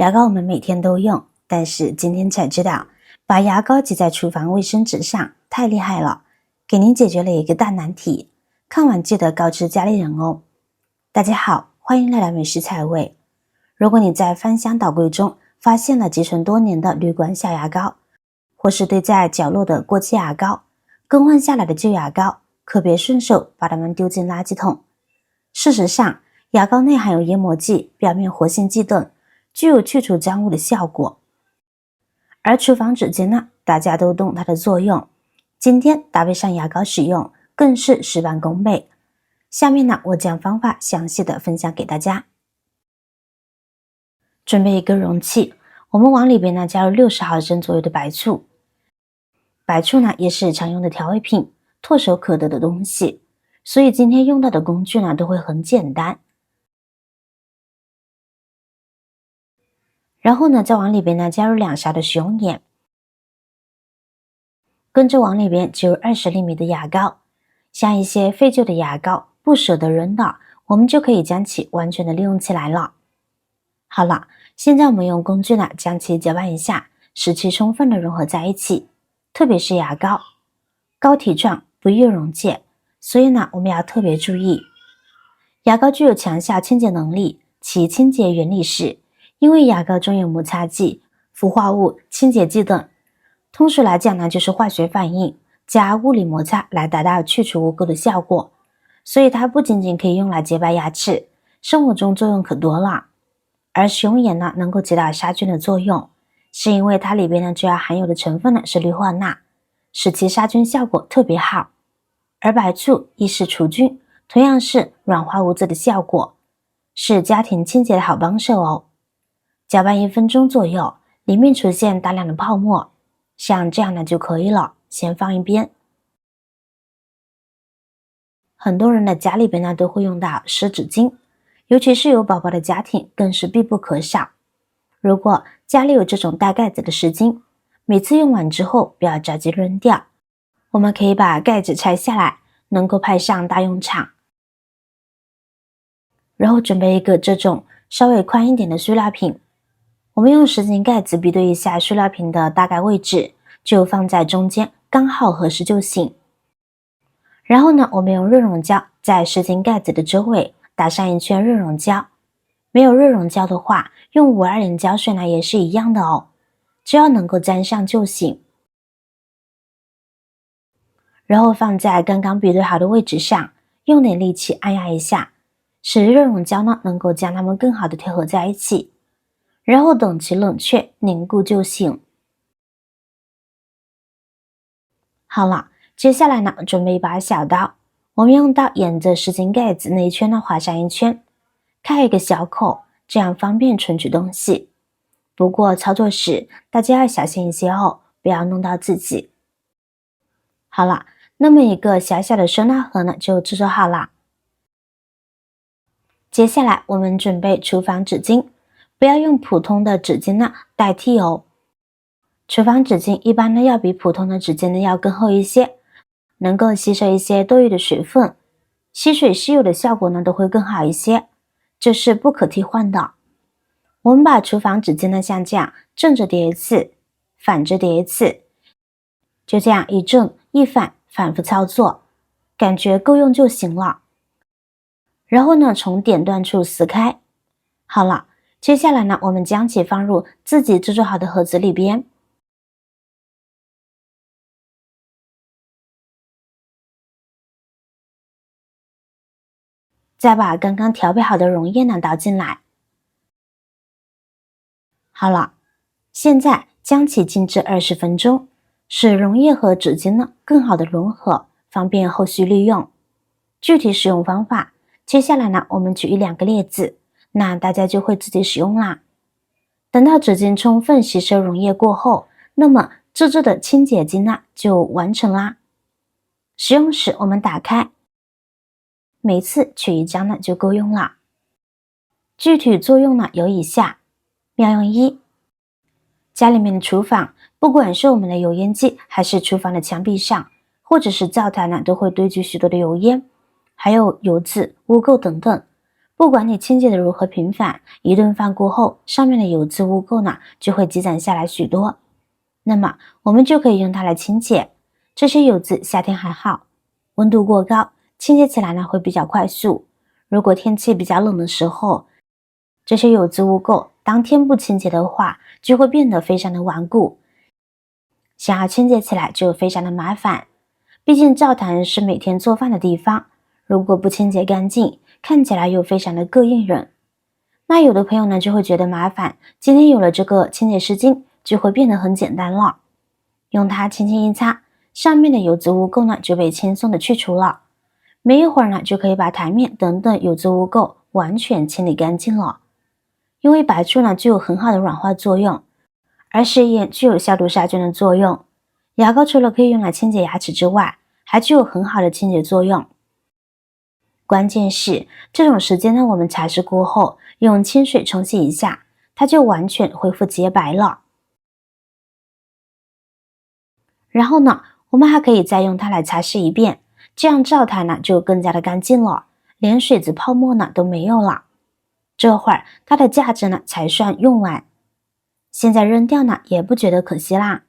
牙膏我们每天都用，但是今天才知道，把牙膏挤在厨房卫生纸上太厉害了，给您解决了一个大难题。看完记得告知家里人哦。大家好，欢迎来到美食彩味。如果你在翻箱倒柜中发现了积存多年的铝管小牙膏，或是堆在角落的过期牙膏，更换下来的旧牙膏，可别顺手把它们丢进垃圾桶。事实上，牙膏内含有研磨剂、表面活性剂等，具有去除脏污的效果。而厨房纸巾呢，大家都懂它的作用，今天搭配上牙膏使用，更是事半功倍。下面呢，我将方法详细的分享给大家。准备一个容器，我们往里边呢加入60毫升左右的白醋。白醋呢也是常用的调味品，唾手可得的东西，所以今天用到的工具呢都会很简单。然后呢，再往里边呢加入2勺的食用盐，跟着往里边挤入20厘米的牙膏。像一些废旧的牙膏不舍得扔的，我们就可以将其完全的利用起来了。好了，现在我们用工具呢将其搅拌一下，使其充分的融合在一起。特别是牙膏，膏体状不易溶解，所以呢我们要特别注意。牙膏具有强效清洁能力，其清洁原理是因为牙膏中有摩擦剂、氟化物、清洁剂等，通俗来讲呢就是化学反应加物理摩擦来达到去除污垢的效果，所以它不仅仅可以用来洁白牙齿，生活中作用可多了。而食用盐呢能够起到杀菌的作用，是因为它里边呢主要含有的成分呢是氯化钠，使其杀菌效果特别好。而白醋亦是除菌，同样是软化污渍的效果，是家庭清洁的好帮手哦。搅拌1分钟左右，里面出现大量的泡沫，像这样呢就可以了，先放一边。很多人的家里边呢都会用到湿纸巾，尤其是有宝宝的家庭更是必不可少。如果家里有这种带盖子的湿巾，每次用完之后不要着急扔掉，我们可以把盖子拆下来，能够派上大用场。然后准备一个这种稍微宽一点的塑料瓶，我们用湿巾盖子比对一下塑料瓶的大概位置，就放在中间，刚好合适就行。然后呢，我们用热熔胶在湿巾盖子的周围打上一圈热熔胶，没有热熔胶的话，用520胶水呢也是一样的哦，只要能够沾上就行。然后放在刚刚比对好的位置上，用点力气按压一下，使热熔胶呢能够将它们更好的贴合在一起，然后等其冷却凝固就行。好了，接下来呢，准备一把小刀，我们用刀沿着湿巾盖子那一圈呢划上一圈，开一个小口，这样方便存取东西。不过操作时大家要小心一些哦，不要弄到自己。好了，那么一个小小的收纳盒呢就制作好了。接下来我们准备厨房纸巾，不要用普通的纸巾呢代替哦。厨房纸巾一般呢要比普通的纸巾呢要更厚一些，能够吸收一些多余的水分，吸水吸油的效果呢都会更好一些，这是不可替换的。我们把厨房纸巾呢像这样正着叠一次，反着叠一次，就这样一正一反反复操作，感觉够用就行了。然后呢从点段处撕开。好了，接下来呢我们将其放入自己制作好的盒子里边。再把刚刚调配好的溶液呢倒进来。好了，现在将其静置20分钟，使溶液和纸巾呢更好的融合，方便后续利用。具体使用方法，接下来呢我们举1-2个例子，那大家就会自己使用啦。等到纸巾充分吸收溶液过后，那么自制的清洁巾呢就完成啦。使用时我们打开，每次取1张呢就够用了。具体作用呢有以下。妙用1，家里面的厨房，不管是我们的油烟机，还是厨房的墙壁上，或者是灶台呢，都会堆积许多的油烟，还有油渍、污垢等等。不管你清洁的如何频繁，一顿饭过后，上面的油渍污垢呢就会积攒下来许多。那么我们就可以用它来清洁这些油渍。夏天还好，温度过高，清洁起来呢会比较快速。如果天气比较冷的时候，这些油渍污垢当天不清洁的话，就会变得非常的顽固，想要清洁起来就非常的麻烦。毕竟灶台是每天做饭的地方，如果不清洁干净，看起来又非常的膈应人。那有的朋友呢就会觉得麻烦，今天有了这个清洁湿巾，就会变得很简单了。用它轻轻一擦，上面的油渍污垢呢就被轻松的去除了。没一会儿呢，就可以把台面等等油渍污垢完全清理干净了。因为白醋呢具有很好的软化作用，而食盐具有消毒杀菌的作用。牙膏除了可以用来清洁牙齿之外，还具有很好的清洁作用。关键是这种时间呢，我们擦拭过后，用清水冲洗一下，它就完全恢复洁白了。然后呢，我们还可以再用它来擦拭一遍，这样灶台呢就更加的干净了，连水渍泡沫呢都没有了。这会儿它的价值呢才算用完，现在扔掉呢也不觉得可惜啦。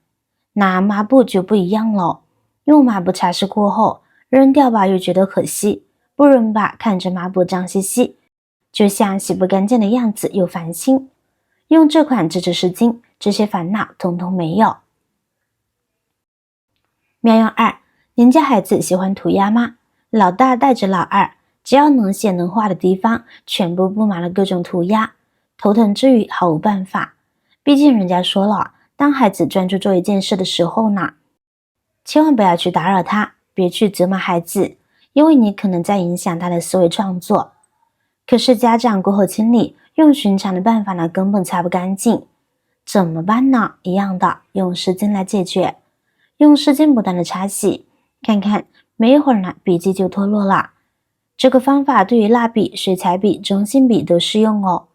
那抹布就不一样了，用抹布擦拭过后，扔掉吧又觉得可惜，不扔吧看着抹布脏兮兮，就像洗不干净的样子又烦心。用这款纸质湿巾，这些烦恼统统没有。妙用二，您家孩子喜欢涂鸦吗？老大带着老二，只要能写能画的地方，全部布满了各种涂鸦，头疼之余毫无办法。毕竟人家说了，当孩子专注做一件事的时候呢，千万不要去打扰他，别去责骂孩子，因为你可能在影响他的思维创作。可是家长过后清理，用寻常的办法呢，根本擦不干净，怎么办呢？一样的，用湿巾来解决。用湿巾不断的擦洗，看看没一会儿呢，笔记就脱落了。这个方法对于蜡笔、水彩笔、中性笔都适用哦。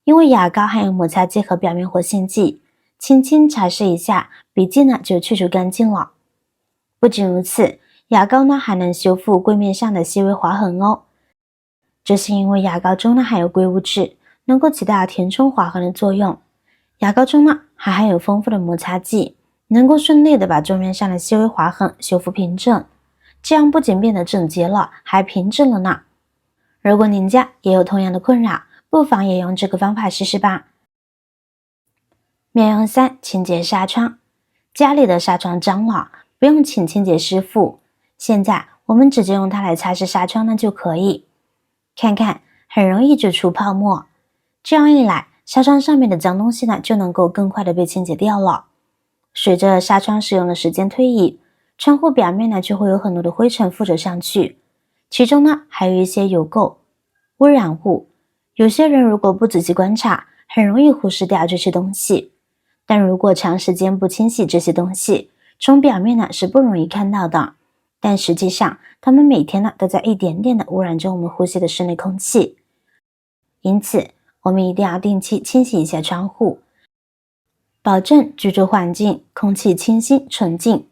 因为牙膏含有摩擦剂和表面活性剂，轻轻擦拭一下，笔记呢就去除干净了。不仅如此，牙膏呢还能修复柜面上的细微划痕哦。这是因为牙膏中呢含有硅物质，能够起到填充划痕的作用。牙膏中呢还含有丰富的摩擦剂，能够顺利的把桌面上的细微划痕修复平整，这样不仅变得整洁了，还平整了呢。如果您家也有同样的困扰，不妨也用这个方法试试吧。妙用三，清洁纱窗。家里的纱窗脏了，不用请清洁师傅，现在我们直接用它来擦拭纱窗呢就可以。看看，很容易就出泡沫，这样一来，纱窗上面的脏东西呢就能够更快的被清洁掉了。随着纱窗使用的时间推移，窗户表面呢就会有很多的灰尘附着上去，其中呢还有一些油垢、污染物。有些人如果不仔细观察，很容易忽视掉这些东西，但如果长时间不清洗这些东西，从表面呢是不容易看到的，但实际上它们每天呢都在一点点的污染着我们呼吸的室内空气。因此我们一定要定期清洗一下窗户，保证居住环境空气清新纯净。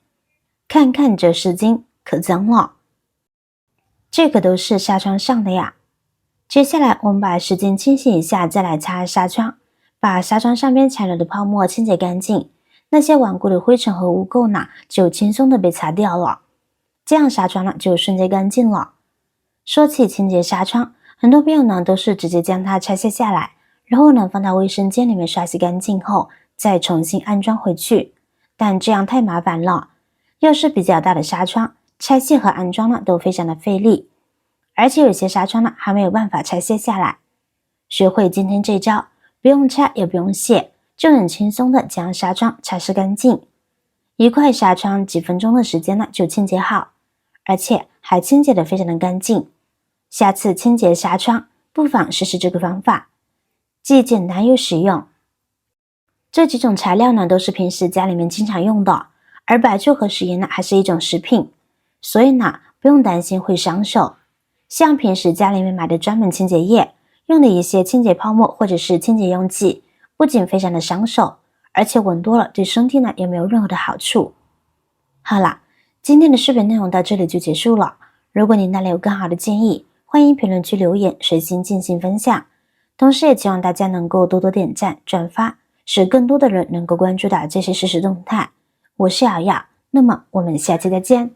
看看这湿巾可脏了，这个都是纱窗上的呀。接下来我们把湿巾清洗一下，再来擦纱窗，把纱窗上边残留的泡沫清洁干净，那些顽固的灰尘和污垢呢就轻松的被擦掉了，这样纱窗呢就瞬间干净了。说起清洁纱窗，很多朋友呢都是直接将它拆卸下来，然后呢放到卫生间里面刷洗干净后再重新安装回去，但这样太麻烦了。要是比较大的纱窗，拆卸和安装呢都非常的费力，而且有些纱窗呢还没有办法拆卸下来。学会今天这招，不用拆也不用卸，就能轻松的将纱窗擦拭干净。一块纱窗几分钟的时间呢就清洁好，而且还清洁的非常的干净。下次清洁纱窗，不妨试试这个方法，既简单又实用。这几种材料呢都是平时家里面经常用的，而白醋和食盐呢还是一种食品，所以呢不用担心会伤手。像平时家里面买的专门清洁液，用的一些清洁泡沫或者是清洁用剂，不仅非常的伤手，而且闻多了对身体呢也没有任何的好处。好啦，今天的视频内容到这里就结束了。如果您那里有更好的建议，欢迎评论区留言，实心进行分享。同时也希望大家能够多多点赞、转发，使更多的人能够关注到这些实时动态。我是瑶瑶，那么我们下期再见。